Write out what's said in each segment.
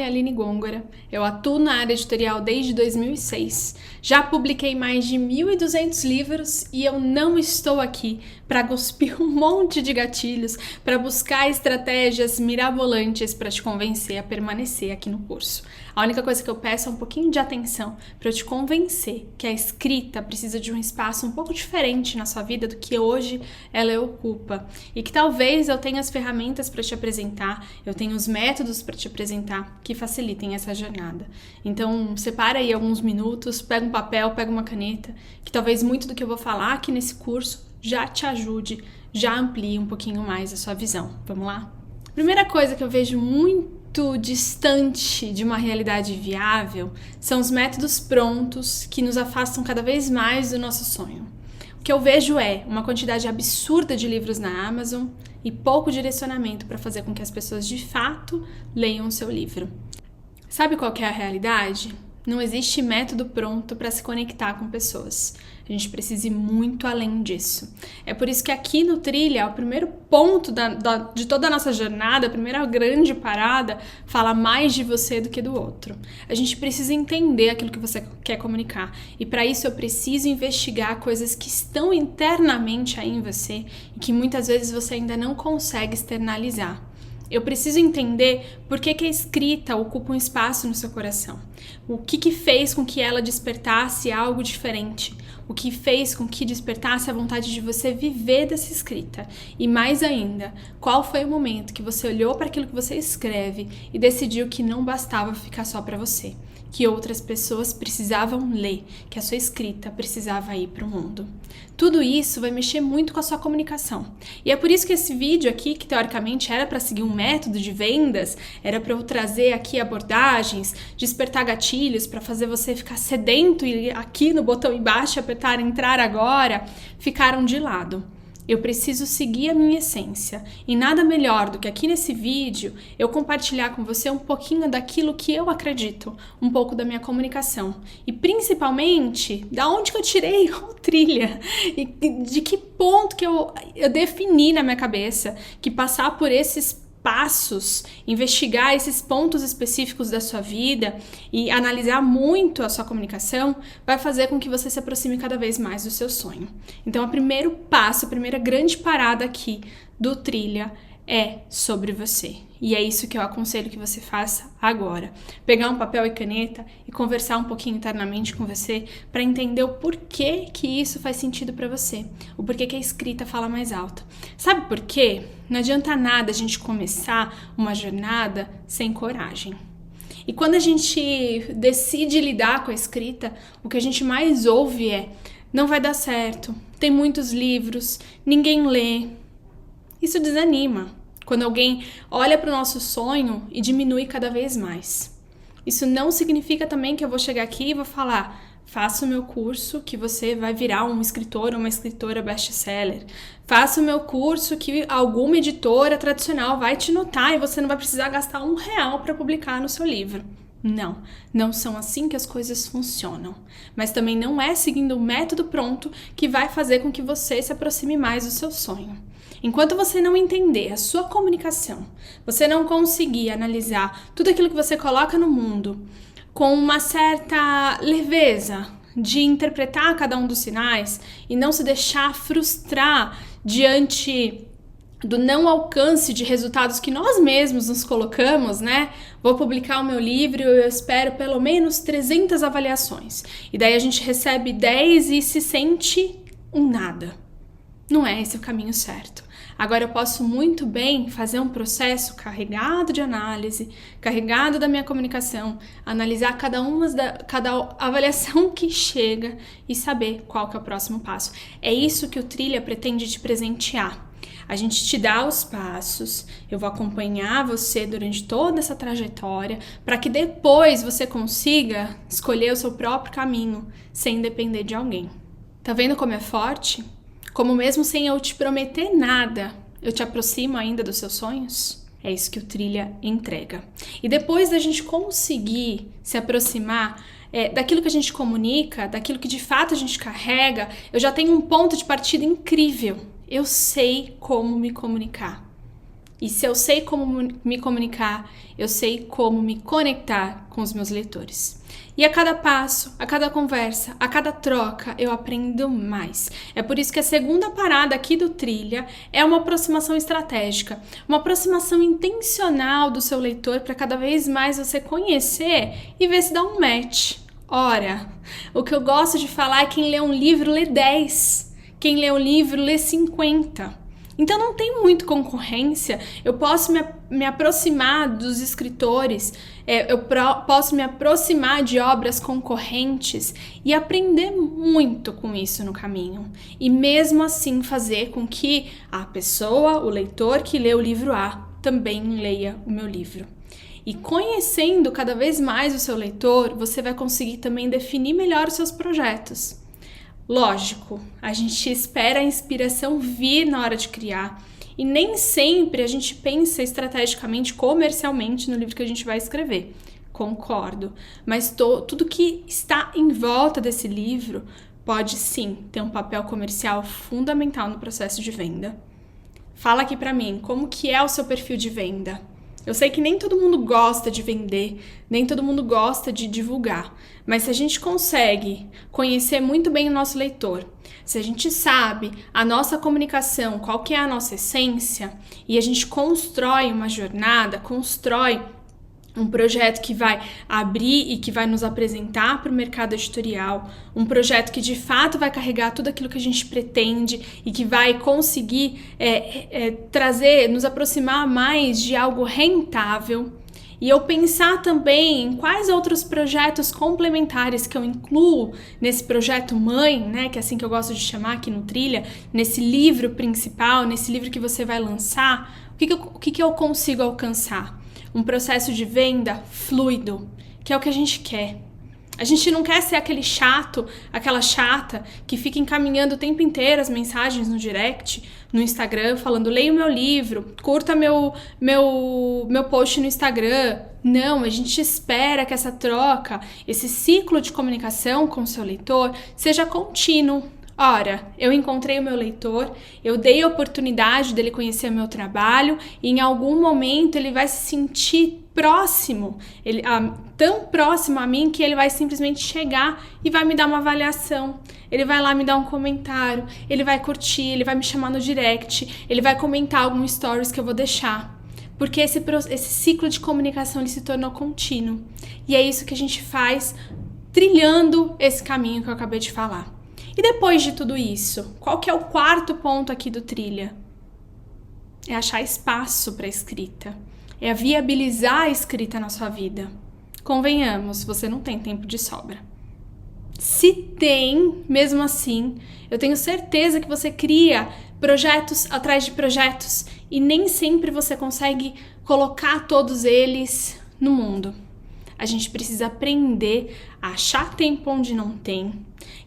nome é Aline Gongora, eu atuo na área editorial desde 2006. Já publiquei mais de 1.200 livros e eu não estou aqui para cuspir um monte de gatilhos, para buscar estratégias mirabolantes para te convencer a permanecer aqui no curso. A única coisa que eu peço é um pouquinho de atenção para eu te convencer que a escrita precisa de um espaço um pouco diferente na sua vida do que hoje ela ocupa. E que talvez eu tenha as ferramentas para te apresentar, eu tenho os métodos para te apresentar que facilitem essa jornada. Então, separa aí alguns minutos, pega um papel, pega uma caneta, que talvez muito do que eu vou falar aqui nesse curso já te ajude, já amplie um pouquinho mais a sua visão. Vamos lá? Primeira coisa que eu vejo muito distante de uma realidade viável são os métodos prontos que nos afastam cada vez mais do nosso sonho. O que eu vejo é uma quantidade absurda de livros na Amazon e pouco direcionamento para fazer com que as pessoas de fato leiam o seu livro. Sabe qual que é a realidade? Não existe método pronto para se conectar com pessoas. A gente precisa ir muito além disso. É por isso que aqui no Trilha, o primeiro ponto de toda a nossa jornada, a primeira grande parada, fala mais de você do que do outro. A gente precisa entender aquilo que você quer comunicar. E para isso eu preciso investigar coisas que estão internamente aí em você e que muitas vezes você ainda não consegue externalizar. Eu preciso entender por que a escrita ocupa um espaço no seu coração. O que fez com que ela despertasse algo diferente? O que fez com que despertasse a vontade de você viver dessa escrita? E mais ainda, qual foi o momento que você olhou para aquilo que você escreve e decidiu que não bastava ficar só para você? Que outras pessoas precisavam ler, que a sua escrita precisava ir para o mundo. Tudo isso vai mexer muito com a sua comunicação. E é por isso que esse vídeo aqui, que teoricamente era para seguir um método de vendas, era para eu trazer aqui abordagens, despertar gatilhos, para fazer você ficar sedento e aqui no botão embaixo apertar entrar agora, ficaram de lado. Eu preciso seguir a minha essência e nada melhor do que aqui nesse vídeo eu compartilhar com você um pouquinho daquilo que eu acredito, um pouco da minha comunicação e principalmente da onde que eu tirei o Trilha e de que ponto que eu defini na minha cabeça que passar por esses passos, investigar esses pontos específicos da sua vida e analisar muito a sua comunicação vai fazer com que você se aproxime cada vez mais do seu sonho. Então, o primeiro passo, a primeira grande parada aqui do Trilha é sobre você. E é isso que eu aconselho que você faça agora. Pegar um papel e caneta e conversar um pouquinho internamente com você para entender o porquê que isso faz sentido para você. O porquê que a escrita fala mais alto. Sabe por quê? Não adianta nada a gente começar uma jornada sem coragem. E quando a gente decide lidar com a escrita, o que a gente mais ouve é: não vai dar certo, tem muitos livros, ninguém lê. Isso desanima. Quando alguém olha para o nosso sonho e diminui cada vez mais. Isso não significa também que eu vou chegar aqui e vou falar: faça o meu curso que você vai virar um escritor ou uma escritora best-seller. Faça o meu curso que alguma editora tradicional vai te notar e você não vai precisar gastar R$1 para publicar no seu livro. Não são assim que as coisas funcionam. Mas também não é seguindo o método pronto que vai fazer com que você se aproxime mais do seu sonho. Enquanto você não entender a sua comunicação, você não conseguir analisar tudo aquilo que você coloca no mundo com uma certa leveza de interpretar cada um dos sinais e não se deixar frustrar diante do não alcance de resultados que nós mesmos nos colocamos, né? Vou publicar o meu livro e eu espero pelo menos 300 avaliações. E daí a gente recebe 10 e se sente um nada. Não é esse o caminho certo. Agora eu posso muito bem fazer um processo carregado de análise, carregado da minha comunicação, analisar cada avaliação que chega e saber qual que é o próximo passo. É isso que o Trilha pretende te presentear. A gente te dá os passos, eu vou acompanhar você durante toda essa trajetória para que depois você consiga escolher o seu próprio caminho sem depender de alguém. Tá vendo como é forte? Como mesmo sem eu te prometer nada, eu te aproximo ainda dos seus sonhos? É isso que o Trilha entrega. E depois da gente conseguir se aproximar daquilo que a gente comunica, daquilo que de fato a gente carrega, eu já tenho um ponto de partida incrível. Eu sei como me comunicar. E se eu sei como me comunicar, eu sei como me conectar com os meus leitores. E a cada passo, a cada conversa, a cada troca, eu aprendo mais. É por isso que a segunda parada aqui do Trilha é uma aproximação estratégica, uma aproximação intencional do seu leitor para cada vez mais você conhecer e ver se dá um match. Ora, o que eu gosto de falar é que quem lê um livro lê 10, quem lê um livro lê 50. Então não tem muito concorrência, eu posso me aproximar dos escritores, posso me aproximar de obras concorrentes e aprender muito com isso no caminho. E mesmo assim fazer com que a pessoa, o leitor que lê o livro A, também leia o meu livro. E conhecendo cada vez mais o seu leitor, você vai conseguir também definir melhor os seus projetos. Lógico, a gente espera a inspiração vir na hora de criar e nem sempre a gente pensa estrategicamente, comercialmente no livro que a gente vai escrever. Concordo, mas tudo que está em volta desse livro pode sim ter um papel comercial fundamental no processo de venda. Fala aqui pra mim, como que é o seu perfil de venda? Eu sei que nem todo mundo gosta de vender, nem todo mundo gosta de divulgar, mas se a gente consegue conhecer muito bem o nosso leitor, se a gente sabe a nossa comunicação, qual que é a nossa essência, e a gente constrói uma jornada, constrói um projeto que vai abrir e que vai nos apresentar para o mercado editorial, um projeto que de fato vai carregar tudo aquilo que a gente pretende e que vai conseguir trazer, nos aproximar mais de algo rentável. E eu pensar também em quais outros projetos complementares que eu incluo nesse projeto mãe, né, que é assim que eu gosto de chamar aqui no Trilha, nesse livro principal, nesse livro que você vai lançar, o que eu consigo alcançar? Um processo de venda fluido, que é o que a gente quer. A gente não quer ser aquele chato, aquela chata que fica encaminhando o tempo inteiro as mensagens no direct, no Instagram, falando leia o meu livro, curta meu post no Instagram. Não, a gente espera que essa troca, esse ciclo de comunicação com o seu leitor seja contínuo. Ora, eu encontrei o meu leitor, eu dei a oportunidade dele conhecer o meu trabalho e em algum momento ele vai se sentir próximo, tão próximo a mim que ele vai simplesmente chegar e vai me dar uma avaliação. Ele vai lá me dar um comentário, ele vai curtir, ele vai me chamar no direct, ele vai comentar algum stories que eu vou deixar. Porque esse ciclo de comunicação ele se tornou contínuo. E é isso que a gente faz trilhando esse caminho que eu acabei de falar. E depois de tudo isso, qual que é o quarto ponto aqui do Trilha? É achar espaço para a escrita. É viabilizar a escrita na sua vida. Convenhamos, você não tem tempo de sobra. Se tem, mesmo assim, eu tenho certeza que você cria projetos atrás de projetos e nem sempre você consegue colocar todos eles no mundo. A gente precisa aprender a achar tempo onde não tem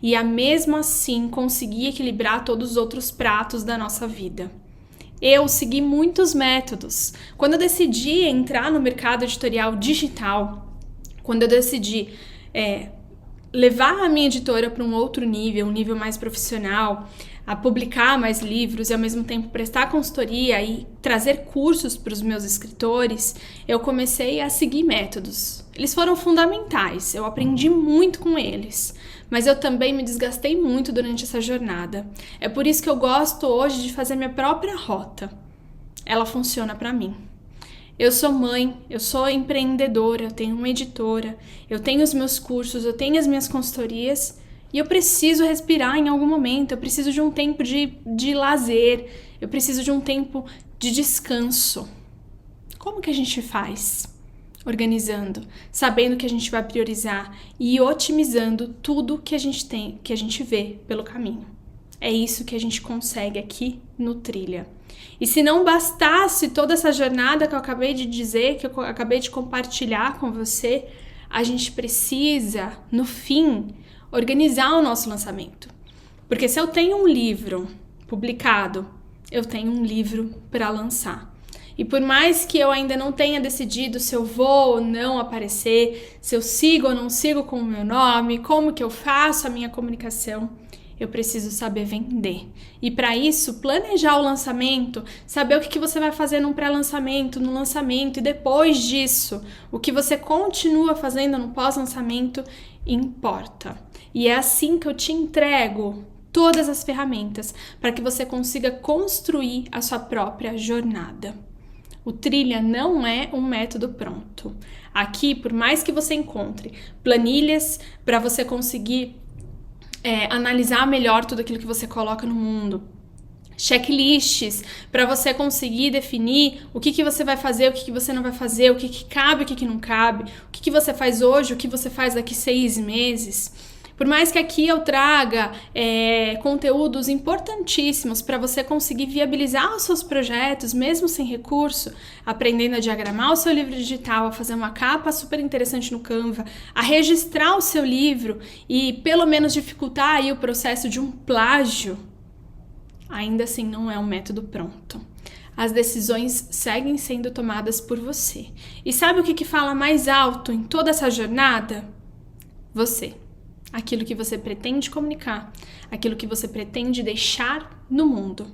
e a mesmo assim conseguir equilibrar todos os outros pratos da nossa vida. Eu segui muitos métodos. Quando eu decidi entrar no mercado editorial digital, quando eu decidi levar a minha editora para um outro nível, um nível mais profissional, a publicar mais livros e ao mesmo tempo prestar consultoria e trazer cursos para os meus escritores, eu comecei a seguir métodos. Eles foram fundamentais, eu aprendi muito com eles, mas eu também me desgastei muito durante essa jornada. É por isso que eu gosto hoje de fazer minha própria rota. Ela funciona para mim. Eu sou mãe, eu sou empreendedora, eu tenho uma editora, eu tenho os meus cursos, eu tenho as minhas consultorias e eu preciso respirar em algum momento, eu preciso de um tempo de lazer, eu preciso de um tempo de descanso. Como que a gente faz? Organizando, sabendo que a gente vai priorizar e otimizando tudo que a gente tem, que a gente vê pelo caminho. É isso que a gente consegue aqui no Trilha. E se não bastasse toda essa jornada que eu acabei de dizer, que eu acabei de compartilhar com você, a gente precisa, no fim, organizar o nosso lançamento. Porque se eu tenho um livro publicado, eu tenho um livro para lançar. E por mais que eu ainda não tenha decidido se eu vou ou não aparecer, se eu sigo ou não sigo com o meu nome, como que eu faço a minha comunicação, eu preciso saber vender. E para isso, planejar o lançamento, saber o que você vai fazer no pré-lançamento, no lançamento e depois disso, o que você continua fazendo no pós-lançamento importa. E é assim que eu te entrego todas as ferramentas para que você consiga construir a sua própria jornada. O Trilha não é um método pronto. Aqui, por mais que você encontre planilhas para você conseguir analisar melhor tudo aquilo que você coloca no mundo, checklists para você conseguir definir o que você vai fazer, o que você não vai fazer, o que cabe, o que não cabe, o que você faz hoje, o que você faz daqui 6 meses. Por mais que aqui eu traga conteúdos importantíssimos para você conseguir viabilizar os seus projetos, mesmo sem recurso, aprendendo a diagramar o seu livro digital, a fazer uma capa super interessante no Canva, a registrar o seu livro e pelo menos dificultar aí o processo de um plágio, ainda assim não é um método pronto. As decisões seguem sendo tomadas por você. E sabe o que fala mais alto em toda essa jornada? Você. Aquilo que você pretende comunicar, aquilo que você pretende deixar no mundo.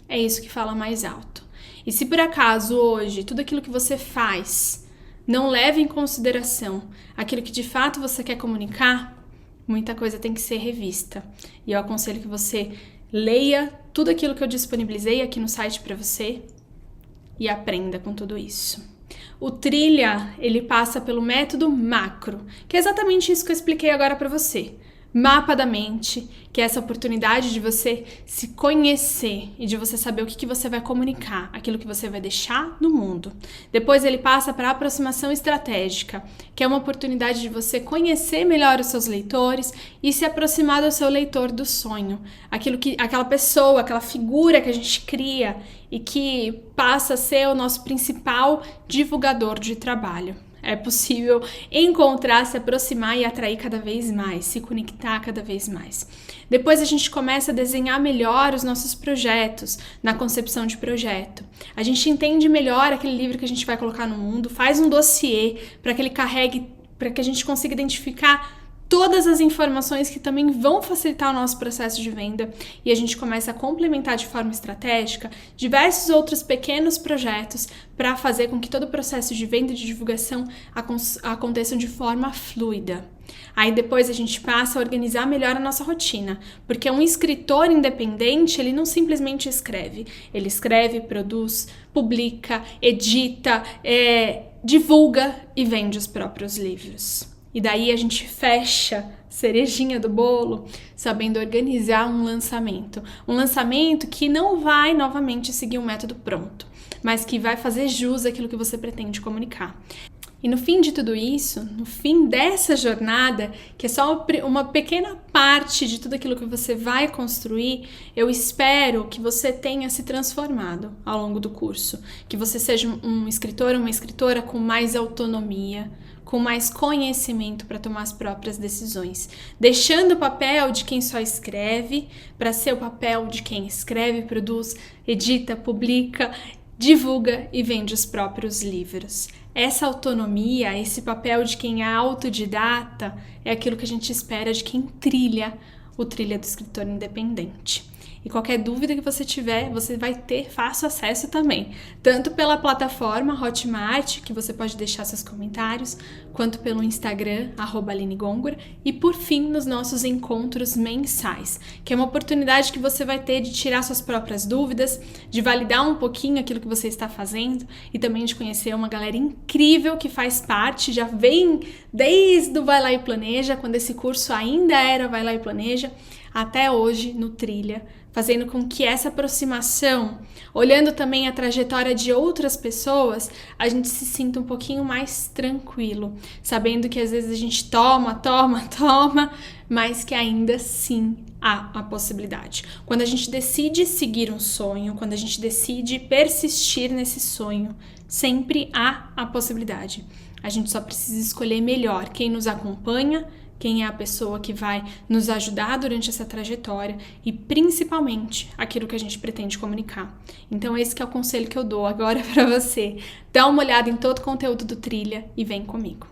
É isso que fala mais alto. E se por acaso hoje tudo aquilo que você faz não leva em consideração aquilo que de fato você quer comunicar, muita coisa tem que ser revista. E eu aconselho que você leia tudo aquilo que eu disponibilizei aqui no site para você e aprenda com tudo isso. O Trilha, ele passa pelo método macro, que é exatamente isso que eu expliquei agora para você. Mapa da mente, que é essa oportunidade de você se conhecer e de você saber o que você vai comunicar, aquilo que você vai deixar no mundo. Depois ele passa para a aproximação estratégica, que é uma oportunidade de você conhecer melhor os seus leitores e se aproximar do seu leitor do sonho. Aquela pessoa, aquela figura que a gente cria e que passa a ser o nosso principal divulgador de trabalho. É possível encontrar, se aproximar e atrair cada vez mais, se conectar cada vez mais. Depois a gente começa a desenhar melhor os nossos projetos, na concepção de projeto. A gente entende melhor aquele livro que a gente vai colocar no mundo, faz um dossiê para que ele carregue, para que a gente consiga identificar todas as informações que também vão facilitar o nosso processo de venda e a gente começa a complementar de forma estratégica diversos outros pequenos projetos para fazer com que todo o processo de venda e de divulgação aconteçam de forma fluida. Aí depois a gente passa a organizar melhor a nossa rotina, porque um escritor independente, ele não simplesmente escreve, ele escreve, produz, publica, edita, divulga e vende os próprios livros. E daí a gente fecha, cerejinha do bolo, sabendo organizar um lançamento. Um lançamento que não vai novamente seguir um método pronto, mas que vai fazer jus àquilo que você pretende comunicar. E no fim de tudo isso, no fim dessa jornada, que é só uma pequena parte de tudo aquilo que você vai construir, eu espero que você tenha se transformado ao longo do curso. Que você seja um escritor ou uma escritora com mais autonomia, com mais conhecimento para tomar as próprias decisões, deixando o papel de quem só escreve para ser o papel de quem escreve, produz, edita, publica, divulga e vende os próprios livros. Essa autonomia, esse papel de quem é autodidata é aquilo que a gente espera de quem trilha o Trilha do Escritor Independente. E qualquer dúvida que você tiver, você vai ter fácil acesso também, tanto pela plataforma Hotmart, que você pode deixar seus comentários, quanto pelo Instagram, @AlineGôngora, e por fim nos nossos encontros mensais, que é uma oportunidade que você vai ter de tirar suas próprias dúvidas, de validar um pouquinho aquilo que você está fazendo e também de conhecer uma galera incrível que faz parte, já vem desde o Vai Lá e Planeja, quando esse curso ainda era Vai Lá e Planeja, até hoje no Trilha, fazendo com que essa aproximação, olhando também a trajetória de outras pessoas, a gente se sinta um pouquinho mais tranquilo, sabendo que às vezes a gente toma, mas que ainda assim há a possibilidade. Quando a gente decide seguir um sonho, quando a gente decide persistir nesse sonho, sempre há a possibilidade. A gente só precisa escolher melhor quem nos acompanha, quem é a pessoa que vai nos ajudar durante essa trajetória e principalmente aquilo que a gente pretende comunicar. Então esse que é o conselho que eu dou agora para você. Dá uma olhada em todo o conteúdo do Trilha e vem comigo.